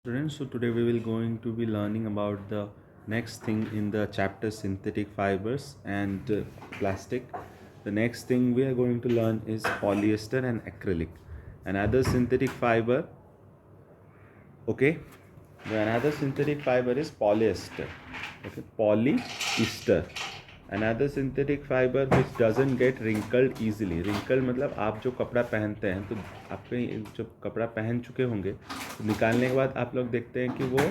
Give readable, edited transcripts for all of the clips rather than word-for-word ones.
Students, so today we will going to be learning about the next thing in the chapter synthetic fibers and plastic. The next thing we are going to learn is polyester and acrylic. Another synthetic fiber, okay? Another synthetic fiber is polyester. Okay, polyester. Another synthetic fiber which doesn't get wrinkled easily. Wrinkle मतलब आप जो कपड़ा पहनते हैं तो आपके जो कपड़ा पहन चुके होंगे तो निकालने के बाद आप लोग देखते हैं कि वो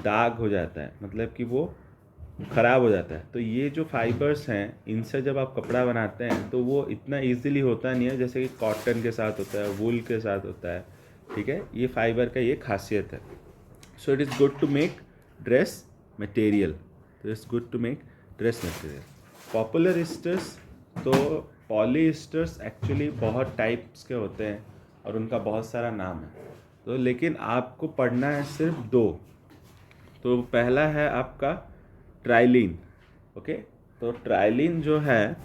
दाग हो जाता है, मतलब कि वो ख़राब हो जाता है। तो ये जो फाइबर्स हैं इनसे जब आप कपड़ा बनाते हैं तो वो इतना इजीली होता नहीं है जैसे कि कॉटन के साथ होता है, वूल के साथ होता है। ठीक है, ये फाइबर का ये खासियत है। So it is good to make dress material. तो it's good to make dress material. Popular esters, तो पॉलीस्टर्स एक्चुअली बहुत टाइप्स के होते हैं और उनका बहुत सारा नाम है। तो लेकिन आपको पढ़ना है सिर्फ दो। तो पहला है आपका ट्राइलिन। ओके, तो ट्राइलिन जो है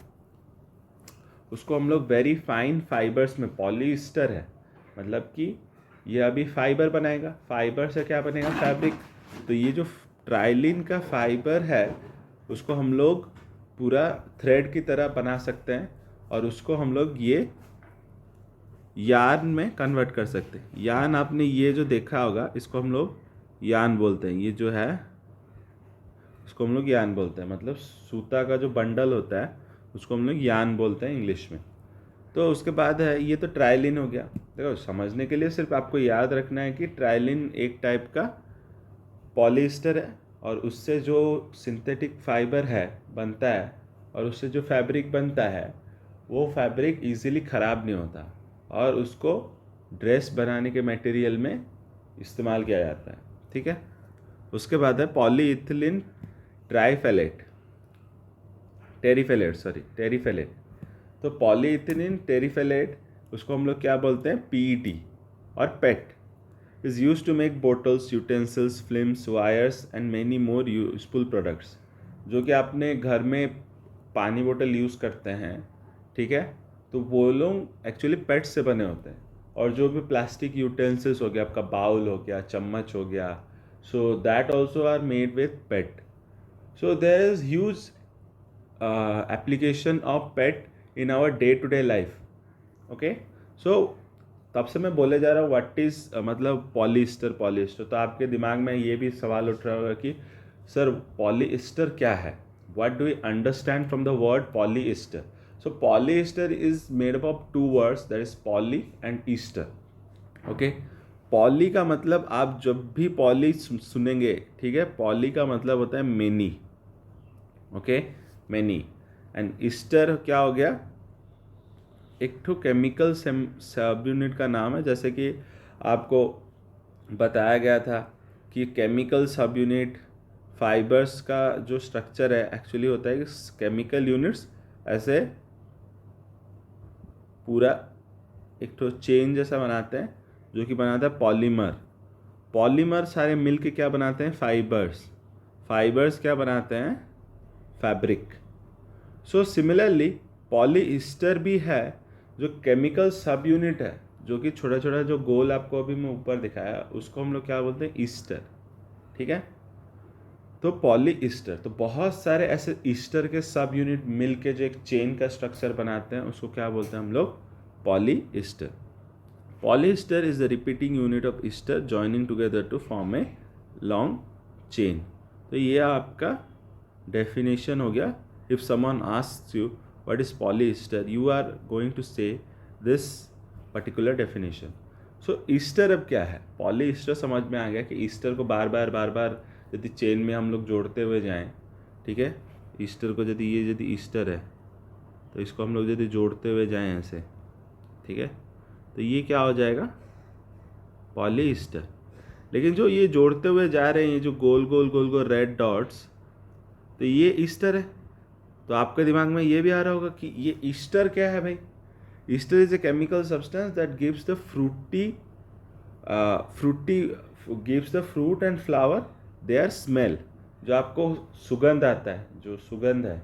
उसको हम लोग वेरी फाइन फाइबर्स में, पॉलीस्टर है मतलब कि ये अभी फाइबर बनाएगा। फाइबर से क्या बनेगा? फैब्रिक। तो ये जो ट्राइलिन का फाइबर है उसको हम लोग पूरा थ्रेड की तरह बना सकते हैं और उसको हम लोग ये यार्न में कन्वर्ट कर सकते हैं। यार्न आपने ये जो देखा होगा इसको हम लोग यार्न बोलते हैं। ये जो है इसको हम लोग यार्न बोलते हैं, मतलब सूता का जो बंडल होता है उसको हम लोग यार्न बोलते हैं इंग्लिश में। तो उसके बाद है ये तो ट्राइलिन हो गया। देखो, समझने के लिए सिर्फ आपको याद रखना है कि ट्राइलिन एक टाइप का पॉलीस्टर है और उससे जो सिंथेटिक फाइबर है बनता है और उससे जो फैब्रिक बनता है वो फैब्रिक इजीली ख़राब नहीं होता और उसको ड्रेस बनाने के मटेरियल में इस्तेमाल किया जाता है। ठीक है, उसके बाद है पॉलीइथिलीन ट्राइफेलेट, टेरिफेलेट। तो पॉलीइथिलीन टेरिफेलेट उसको हम लोग क्या बोलते हैं? पीईटी। और PET is used to make bottles, utensils, films, wires and many more useful products. जो कि आपने घर में पानी बोतल यूज़ करते हैं, ठीक है, तो वो लोग एक्चुअली पेट से बने होते हैं। और जो भी प्लास्टिक यूटेंसिल्स हो गया, आपका बाउल हो गया, चम्मच हो गया, so that also are made with pet. So there is huge application of pet in our day to day life. Okay, so तब से मैं बोले जा रहा हूँ व्हाट इज़ मतलब पॉलीस्टर। तो आपके दिमाग में ये भी सवाल उठ रहा होगा कि सर पॉलीस्टर क्या है? What do we understand from the word polyester? So polyester is made up of two words, that is poly and ester. Okay, poly का मतलब आप जब भी पॉली सुनेंगे, ठीक है, पॉली का मतलब होता है many. Okay, many. And Easter क्या हो गया? एक तो केमिकल सब यूनिट का नाम है, जैसे कि आपको बताया गया था कि केमिकल सब यूनिट फाइबर्स का जो स्ट्रक्चर है एक्चुअली होता है कि केमिकल यूनिट्स ऐसे पूरा एक तो चेन जैसा बनाते हैं जो कि बनाता है पॉलीमर। पॉलीमर सारे मिल के क्या बनाते हैं? फाइबर्स। फाइबर्स क्या बनाते हैं? फैब्रिक। सो सिमिलरली पॉलीस्टर भी है जो केमिकल सब यूनिट है, जो कि छोटा छोटा जो गोल आपको अभी मैं ऊपर दिखाया उसको हम लोग क्या बोलते हैं? ईस्टर। ठीक है, तो पॉलीस्टर, तो बहुत सारे ऐसे ईस्टर के सब यूनिट मिल के जो एक चेन का स्ट्रक्चर बनाते हैं उसको क्या बोलते हैं हम लोग? Polyester. Polyester is the repeating unit of ester joining together to form a long chain. तो ये आपका डेफिनेशन हो गया। If someone asks you what is polyester, you are going to say this particular definition. So Easter अब क्या है? Polyester समझ में आ गया कि ईस्टर को बार बार यदि चेन में हम लोग जोड़ते हुए जाएं, ठीक है, ईस्टर को यदि ईस्टर है तो इसको हम लोग यदि जोड़ते हुए जाएं ऐसे, ठीक है, तो ये क्या हो जाएगा? पॉलीस्टर। लेकिन जो ये जोड़ते हुए जा रहे हैं, ये जो गोल गोल रेड डॉट्स, तो ये ईस्टर है। तो आपके दिमाग में ये भी आ रहा होगा कि ये ईस्टर क्या है भाई? Ester is a chemical substance that gives the gives the fruit and flower their smell. जो आपको सुगंध आता है, जो सुगंध है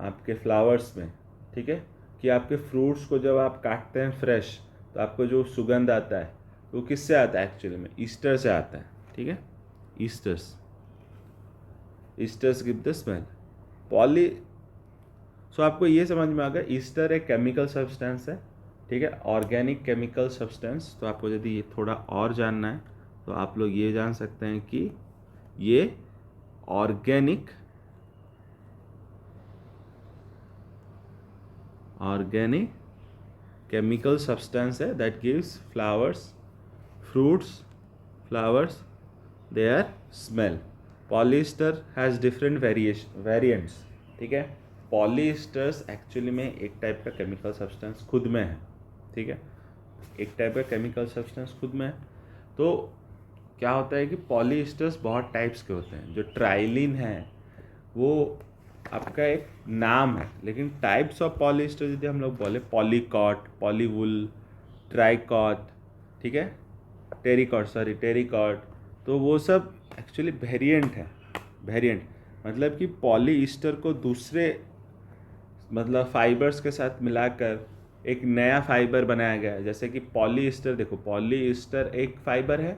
आपके फ्लावर्स में, ठीक है, कि आपके फ्रूट्स को जब आप काटते हैं फ्रेश तो आपको जो सुगंध आता है वो किससे आता है? एक्चुअली में ईस्टर से आता है। ठीक है, esters, esters give the smell. Poly, so आपको ये समझ में आ गया, ईस्टर एक केमिकल सब्सटेंस है, ठीक है, ऑर्गेनिक केमिकल सब्सटेंस। तो आपको यदि ये थोड़ा और जानना है तो आप लोग ये जान सकते हैं कि ये ऑर्गेनिक केमिकल सब्सटेंस है that gives flowers their smell. Polyester has different variants, ठीक है। पॉलिएस्टर्स एक्चुअली में एक टाइप का केमिकल सब्सटेंस खुद में है, ठीक है, एक टाइप का केमिकल सब्सटेंस खुद में है। तो क्या होता है कि पॉलिएस्टर्स बहुत टाइप्स के होते हैं। जो ट्राइलिन है वो आपका एक नाम है, लेकिन टाइप्स ऑफ पॉलिएस्टर यदि हम लोग बोले, पॉलीकॉट, पॉलीवुल, ट्राइकॉट, ठीक है, टेरिकॉट, तो वो सब एक्चुअली वेरिएंट मतलब कि पॉलीएस्टर को दूसरे मतलब फाइबर्स के साथ मिलाकर एक नया फाइबर बनाया गया है। जैसे कि पॉलीएस्टर, देखो पॉलीएस्टर एक फाइबर है,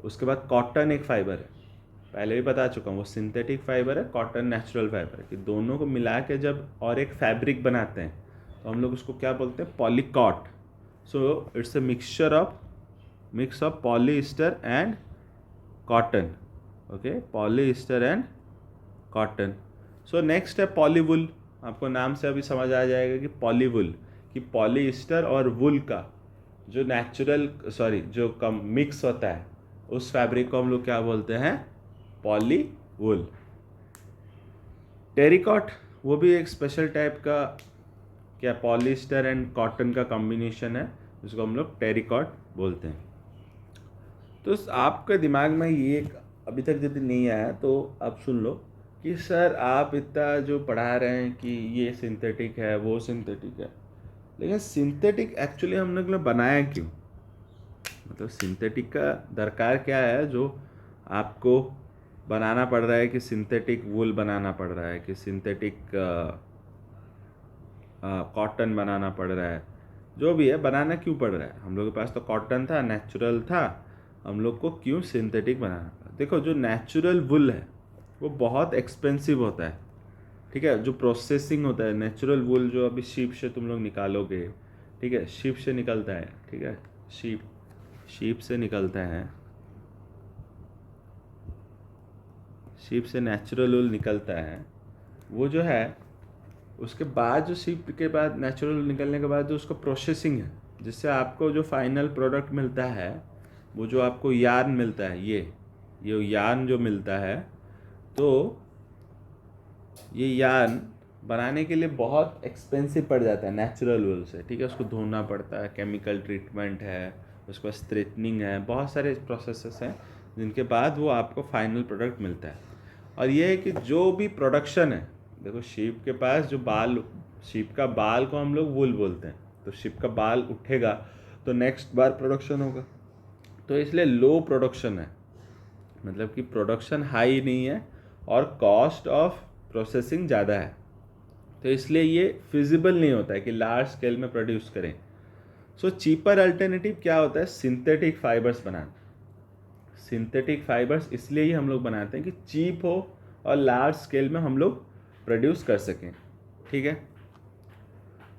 उसके बाद कॉटन एक फाइबर है, पहले भी बता चुका हूँ, वो सिंथेटिक फाइबर है, कॉटन नेचुरल फाइबर है, कि दोनों को मिला के जब और एक फैब्रिक बनाते हैं तो हम लोग उसको क्या बोलते हैं, polycot. So it's a mix of polyester and cotton, okay, polyester and cotton. So next है पॉलीवुल। आपको नाम से अभी समझ आ जाएगा कि पॉलीवुल, कि पॉलीएस्टर और वुल का जो जो कम मिक्स होता है उस फैब्रिक को हम लोग क्या बोलते हैं, पॉलीवुल। टेरिकॉट, वो भी एक स्पेशल टाइप का क्या पॉलिएस्टर एंड कॉटन का कॉम्बिनेशन है, जिसको हम लोग टेरिकॉट बोलते हैं। तो आपके दिमाग में ये अभी तक यदि नहीं आया तो आप सुन लो कि सर आप इतना जो पढ़ा रहे हैं कि ये सिंथेटिक है वो सिंथेटिक है, लेकिन सिंथेटिक एक्चुअली हम लोग ने बनाया क्यों, मतलब सिंथेटिक का दरकार क्या है जो आपको बनाना पड़ रहा है, कि सिंथेटिक वूल बनाना पड़ रहा है, कि सिंथेटिक कॉटन बनाना पड़ रहा है, जो भी है बनाना क्यों पड़ रहा है। हम लोग के पास तो कॉटन था, नेचुरल था, हम लोग को क्यों सिंथेटिक बनाना पड़ा। देखो जो नेचुरल वुल है वो बहुत एक्सपेंसिव होता है, ठीक है, जो प्रोसेसिंग होता है नेचुरल वुल, जो अभी शीप से तुम लोग निकालोगे, ठीक है, शीप से निकलता है, ठीक है, शीप से निकलता है, शीप से नेचुरल वुल निकलता है, वो जो है उसके बाद जो शीप के बाद नेचुरल निकलने के बाद जो उसका प्रोसेसिंग है, जिससे आपको जो फाइनल प्रोडक्ट मिलता है, वो जो आपको यार्न मिलता है, ये यार्न जो मिलता है, तो ये यार्न बनाने के लिए बहुत एक्सपेंसिव पड़ जाता है नेचुरल वूल से, ठीक है, उसको धोना पड़ता है, केमिकल ट्रीटमेंट है, उसके बाद स्ट्रेटनिंग है, बहुत सारे प्रोसेसेस हैं जिनके बाद वो आपको फाइनल प्रोडक्ट मिलता है। और ये है कि जो भी प्रोडक्शन है, देखो शीप के पास जो बाल, शीप का बाल को हम लोग वूल बोलते हैं, तो शीप का बाल उठेगा तो नेक्स्ट बार प्रोडक्शन होगा, तो इसलिए लो प्रोडक्शन है, मतलब कि प्रोडक्शन हाई नहीं है और कॉस्ट ऑफ प्रोसेसिंग ज़्यादा है, तो इसलिए ये फिजिबल नहीं होता है कि लार्ज स्केल में प्रोड्यूस करें। सो चीपर अल्टरनेटिव क्या होता है, सिंथेटिक फाइबर्स बनाना। सिंथेटिक फाइबर्स इसलिए ही हम लोग बनाते हैं कि चीप हो और लार्ज स्केल में हम लोग प्रोड्यूस कर सकें, ठीक है।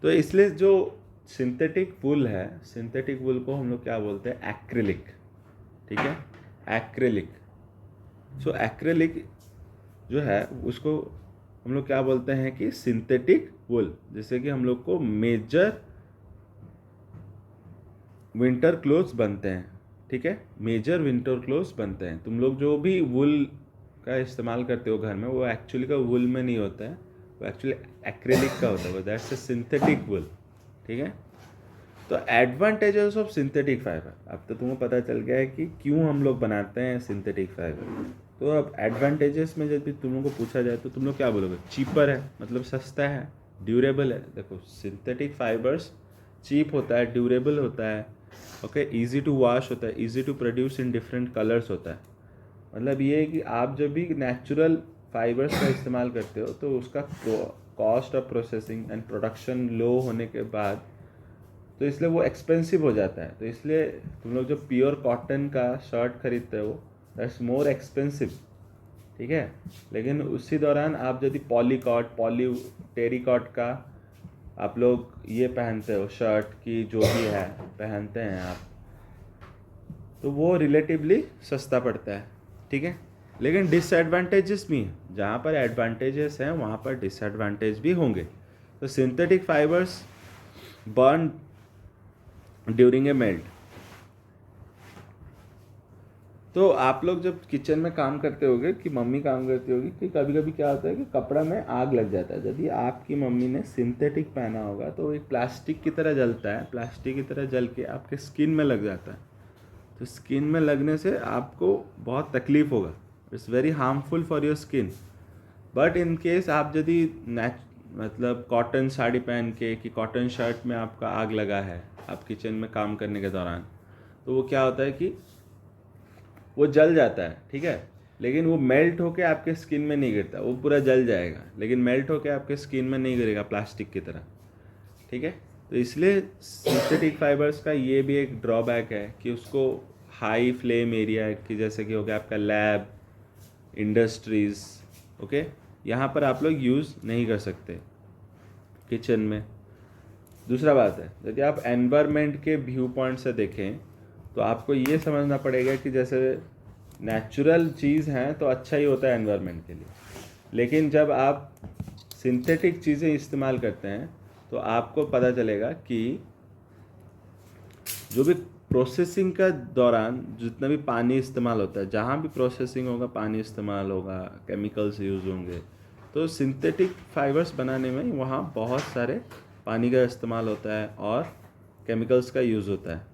तो इसलिए जो सिंथेटिक वूल है, सिंथेटिक वूल को हम लोग क्या बोलते हैं, एक्रिलिक, ठीक है, एक्रिलिक। सो एक्रिलिक जो है उसको हम लोग क्या बोलते हैं कि सिंथेटिक वूल। जैसे कि हम लोग को मेजर विंटर क्लोथ्स बनते हैं, ठीक है, मेजर विंटर क्लोथ्स बनते हैं। तुम लोग जो भी वूल का इस्तेमाल करते हो घर में, वो एक्चुअली का वूल में नहीं होता है, वो एक्चुअली एक्रेलिक का होता है, दैट्स अ सिंथेटिक वूल, ठीक है। तो एडवांटेजेस ऑफ सिंथेटिक फाइबर, अब तो तुम्हें पता चल गया है कि क्यों हम लोग बनाते हैं सिंथेटिक फाइबर। तो अब एडवांटेजेस में जब भी तुम लोग को पूछा जाए तो तुम लोग क्या बोलोगे, चीपर है, मतलब सस्ता है, ड्यूरेबल है। देखो सिंथेटिक फाइबर्स चीप होता है, ड्यूरेबल होता है, ओके, इजी टू वॉश होता है, easy to produce in different colours होता है। मतलब ये है कि आप जब भी नेचुरल फाइबर्स का इस्तेमाल करते हो तो उसका cost of processing and production low होने के बाद तो इसलिए वो एक्सपेंसिव हो जाता है। तो इसलिए तुम लोग जो प्योर कॉटन का शर्ट खरीदते हो दैट्स मोर एक्सपेंसिव, ठीक है। लेकिन उसी दौरान आप यदि पॉलीकॉट टेरिकॉट का आप लोग ये पहनते हो, शर्ट की जो भी है पहनते हैं आप, तो वो रिलेटिवली सस्ता पड़ता है, ठीक है। लेकिन डिसएडवांटेजेस भी हैं, जहाँ पर एडवांटेजेस हैं वहाँ पर डिसएडवांटेज भी होंगे। तो synthetic fibres burn during a melt. तो आप लोग जब किचन में काम करते होगे, कि मम्मी काम करती होगी, कि कभी कभी क्या होता है कि कपड़ा में आग लग जाता है। यदि आपकी मम्मी ने सिंथेटिक पहना होगा तो वो एक प्लास्टिक की तरह जलता है, प्लास्टिक की तरह जल के आपके स्किन में लग जाता है। तो स्किन में लगने से आपको बहुत तकलीफ होगा, it's very harmful for your skin. But in case आप यदि मतलब कॉटन साड़ी पहन के, कि कॉटन शर्ट में आपका आग लगा है आप किचन में काम करने के दौरान, तो वो क्या होता है कि वो जल जाता है, ठीक है। लेकिन वो मेल्ट होके आपके स्किन में नहीं गिरता, वो पूरा जल जाएगा लेकिन मेल्ट होके आपके स्किन में नहीं गिरेगा प्लास्टिक की तरह, ठीक है। तो इसलिए सिंथेटिक फाइबर्स का ये भी एक ड्रॉबैक है कि उसको हाई फ्लेम एरिया की, जैसे कि हो गया आपका लैब, इंडस्ट्रीज़, ओके, यहाँ पर आप लोग यूज़ नहीं कर सकते किचन में। दूसरा बात है, यदि आप एनवायरनमेंट के व्यू पॉइंट से देखें तो आपको ये समझना पड़ेगा कि जैसे नेचुरल चीज़ हैं तो अच्छा ही होता है एनवायरनमेंट के लिए, लेकिन जब आप सिंथेटिक चीज़ें इस्तेमाल करते हैं तो आपको पता चलेगा कि जो भी प्रोसेसिंग का दौरान जितना भी पानी इस्तेमाल होता है, जहाँ भी प्रोसेसिंग होगा पानी इस्तेमाल होगा, केमिकल्स यूज़ होंगे, तो सिंथेटिक फाइबर्स बनाने में वहाँ बहुत सारे पानी का इस्तेमाल होता है और केमिकल्स का यूज़ होता है।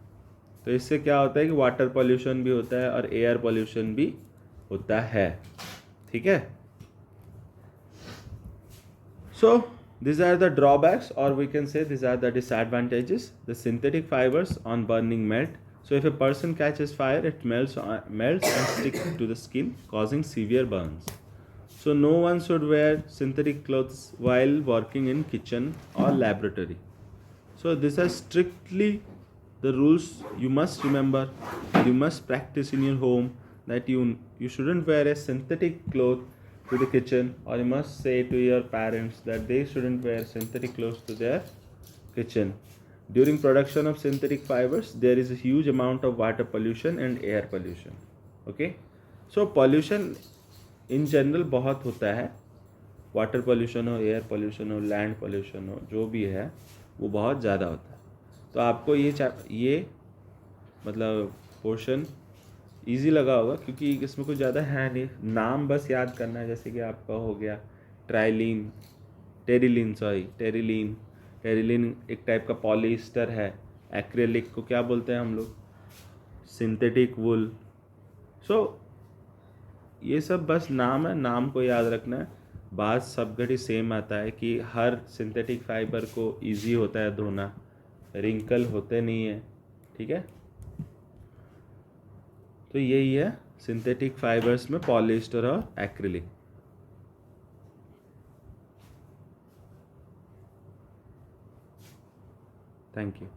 तो इससे क्या होता है कि वाटर पॉल्यूशन भी होता है और एयर पॉल्यूशन भी होता है, ठीक है। So these are the drawbacks, or we can say these are the disadvantages. The synthetic fibers on burning melt. So if a person catches fire, it melts and sticks to the skin, causing severe burns. So no one should wear synthetic clothes while working in kitchen or laboratory. So these are strictly the rules you must remember. You must practice in your home that you shouldn't wear a synthetic cloth to the kitchen, or you must say to your parents that they shouldn't wear synthetic clothes to their kitchen. During production of synthetic fibers, there is a huge amount of water pollution and air pollution. Okay, so pollution in general बहुत होता है, water pollution हो, air pollution हो, land pollution हो, जो भी है वो बहुत ज़्यादा होता है। तो आपको ये मतलब पोर्शन इजी लगा होगा क्योंकि इसमें कुछ ज़्यादा है नहीं, नाम बस याद करना है। जैसे कि आपका हो गया टेरिलीन एक टाइप का पॉलीस्टर है। एक्रेलिक को क्या बोलते हैं हम लोग? सिंथेटिक वुल। सो ये सब बस नाम है, नाम को याद रखना है। बात सब घड़ी सेम आता है कि हर सिंथेटिक फाइबर को इजी होता है धोना, रिंकल होते नहीं है, ठीक है। तो यही है सिंथेटिक फाइबर्स में पॉलिएस्टर और एक्रिलिक। Thank you.